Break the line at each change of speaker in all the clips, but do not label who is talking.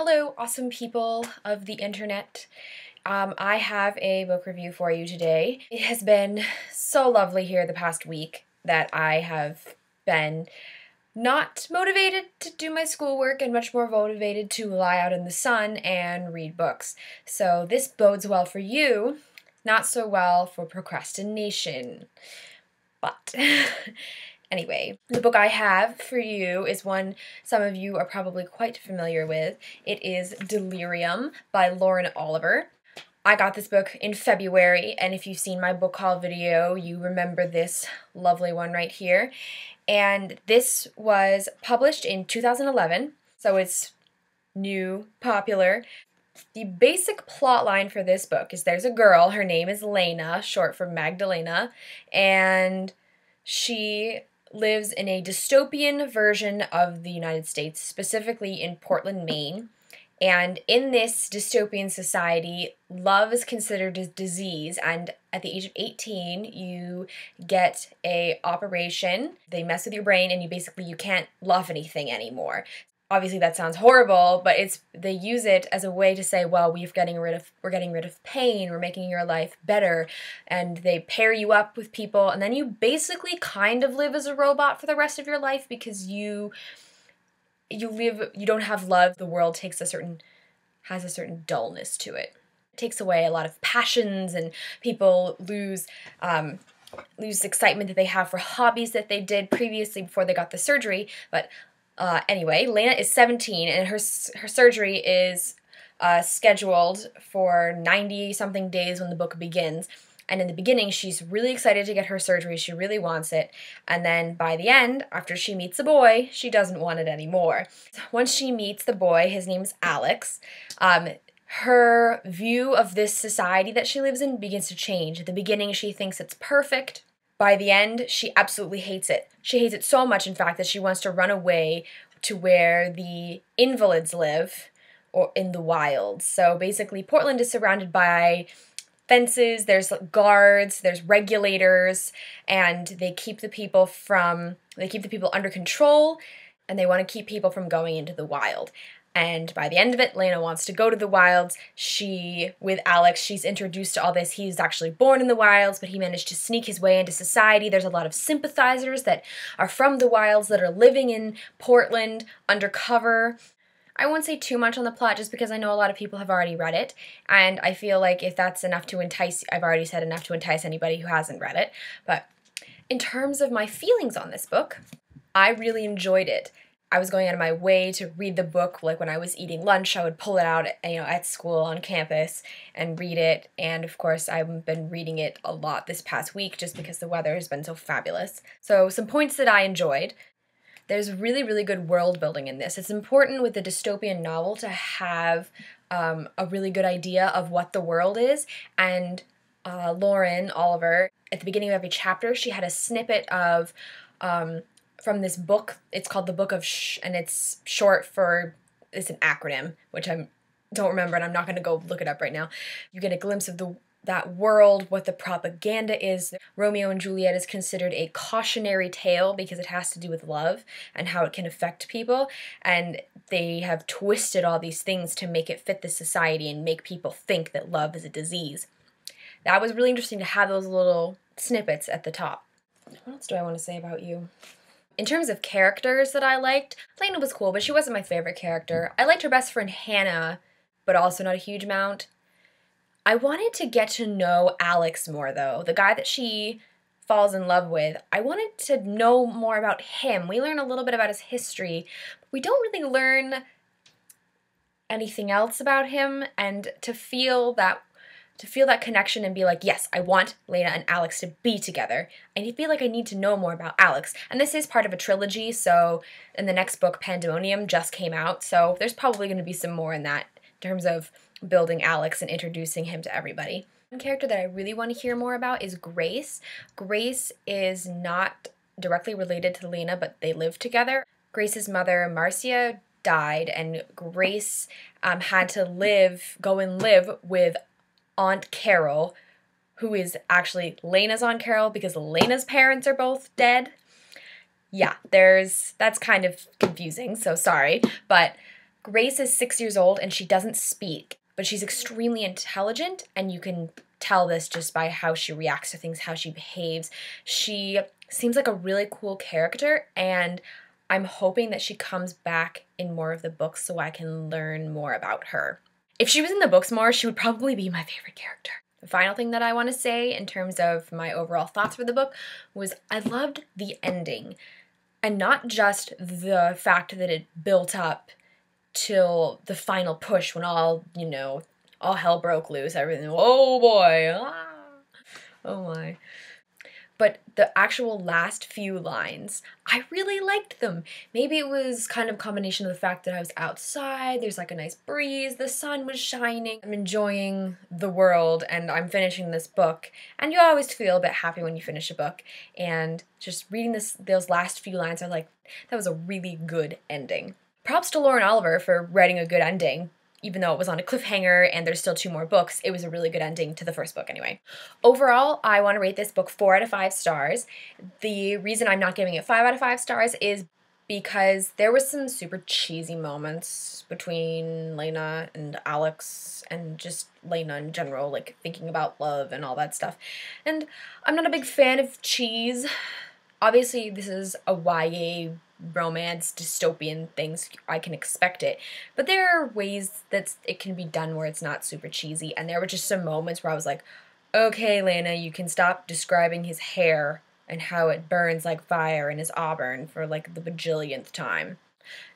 Hello, awesome people of the internet. I have a book review for you today. It has been so lovely here the past week that I have been not motivated to do my schoolwork and much more motivated to lie out in the sun and read books. So this bodes well for you, not so well for procrastination. But anyway, the book I have for you is one some of you are probably quite familiar with. It is Delirium by Lauren Oliver. I got this book in February, and if you've seen my book haul video, you remember this lovely one right here. And this was published in 2011, so it's new, popular. The basic plot line for this book is there's a girl, her name is Lena, short for Magdalena, and she lives in a dystopian version of the United States, specifically in Portland, Maine. And in this dystopian society, love is considered a disease, and at the age of 18, you get a operation. They mess with your brain, and you can't love anything anymore. Obviously, that sounds horrible, but they use it as a way to say, well, we're getting rid of pain, we're making your life better, and they pair you up with people, and then you basically kind of live as a robot for the rest of your life because you don't have love. The world has a certain dullness to it. It takes away a lot of passions, and people lose excitement that they have for hobbies that they did previously before they got the surgery. But anyway, Lena is 17, and her surgery is scheduled for 90-something days when the book begins. And in the beginning, she's really excited to get her surgery. She really wants it. And then by the end, after she meets a boy, she doesn't want it anymore. Once she meets the boy, his name's Alex, her view of this society that she lives in begins to change. At the beginning, she thinks it's perfect. By the end, she absolutely hates it. She hates it so much, in fact, that she wants to run away to where the invalids live, or in the wilds. So basically, Portland is surrounded by fences, there's guards, there's regulators, and they keep the people under control, and they want to keep people from going into the wild. And by the end of it, Lena wants to go to the wilds. With Alex, she's introduced to all this. He's actually born in the wilds, but he managed to sneak his way into society. There's a lot of sympathizers that are from the wilds that are living in Portland undercover. I won't say too much on the plot just because I know a lot of people have already read it, and I feel like if that's enough to entice, I've already said enough to entice anybody who hasn't read it. But in terms of my feelings on this book, I really enjoyed it. I was going out of my way to read the book. Like when I was eating lunch, I would pull it out, at school on campus and read it. And of course, I've been reading it a lot this past week just because the weather has been so fabulous. So some points that I enjoyed. There's really, really good world building in this. It's important with a dystopian novel to have a really good idea of what the world is. And Lauren Oliver, at the beginning of every chapter, she had a snippet of from this book. It's called The Book of and it's short for, it's an acronym, which I don't remember, and I'm not going to go look it up right now. You get a glimpse of that world, what the propaganda is. Romeo and Juliet is considered a cautionary tale because it has to do with love and how it can affect people, and they have twisted all these things to make it fit the society and make people think that love is a disease. That was really interesting to have those little snippets at the top. What else do I want to say about you? In terms of characters that I liked, Lena was cool, but she wasn't my favorite character. I liked her best friend Hannah, but also not a huge amount. I wanted to get to know Alex more, though. The guy that she falls in love with, I wanted to know more about him. We learn a little bit about his history, but we don't really learn anything else about him, and to feel that connection and be like, yes, I want Lena and Alex to be together. I feel like I need to know more about Alex. And this is part of a trilogy, so in the next book, Pandemonium just came out, so there's probably going to be some more in that in terms of building Alex and introducing him to everybody. One character that I really want to hear more about is Grace. Grace is not directly related to Lena, but they live together. Grace's mother, Marcia, died, and Grace had to go and live with Aunt Carol, who is actually Lena's Aunt Carol because Lena's parents are both dead. Yeah, that's kind of confusing, so sorry, but Grace is 6 years old and she doesn't speak, but she's extremely intelligent, and you can tell this just by how she reacts to things, how she behaves. She seems like a really cool character, and I'm hoping that she comes back in more of the books so I can learn more about her. If she was in the books more, she would probably be my favorite character. The final thing that I want to say in terms of my overall thoughts for the book was I loved the ending. And not just the fact that it built up till the final push when all hell broke loose, everything, oh boy, oh my. But the actual last few lines, I really liked them. Maybe it was kind of a combination of the fact that I was outside, there's like a nice breeze, the sun was shining, I'm enjoying the world, and I'm finishing this book. And you always feel a bit happy when you finish a book. And just reading those last few lines, I'm like, that was a really good ending. Props to Lauren Oliver for writing a good ending. Even though it was on a cliffhanger and there's still 2 more books, it was a really good ending to the first book anyway. Overall, I want to rate this book 4 out of 5 stars. The reason I'm not giving it 5 out of 5 stars is because there was some super cheesy moments between Lena and Alex, and just Lena in general, like thinking about love and all that stuff. And I'm not a big fan of cheese. Obviously, this is a YA romance, dystopian things, I can expect it. But there are ways that it can be done where it's not super cheesy, and there were just some moments where I was like, okay, Lena, you can stop describing his hair and how it burns like fire in his auburn for like the bajillionth time.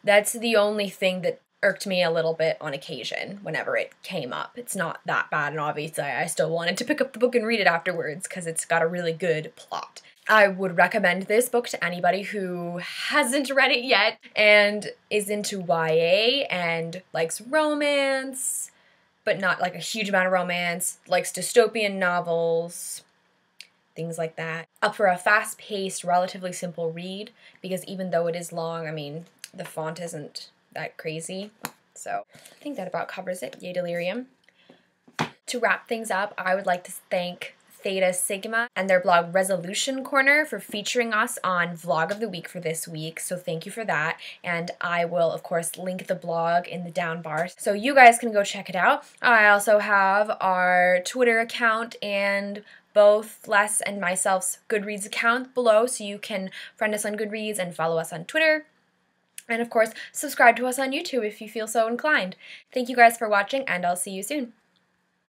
That's the only thing that irked me a little bit on occasion whenever it came up. It's not that bad, and obviously I still wanted to pick up the book and read it afterwards because it's got a really good plot. I would recommend this book to anybody who hasn't read it yet and is into YA and likes romance, but not like a huge amount of romance, likes dystopian novels, things like that. Up for a fast-paced, relatively simple read, because even though it is long, I mean, the font isn't that crazy. So I think that about covers it. Yay, Delirium. To wrap things up, I would like to thank Theta Sigma and their blog Resolution Corner for featuring us on Vlog of the Week for this week, so thank you for that. And I will, of course, link the blog in the down bar so you guys can go check it out. I also have our Twitter account and both Les and myself's Goodreads account below, so you can friend us on Goodreads and follow us on Twitter. And of course, subscribe to us on YouTube if you feel so inclined. Thank you guys for watching, and I'll see you soon.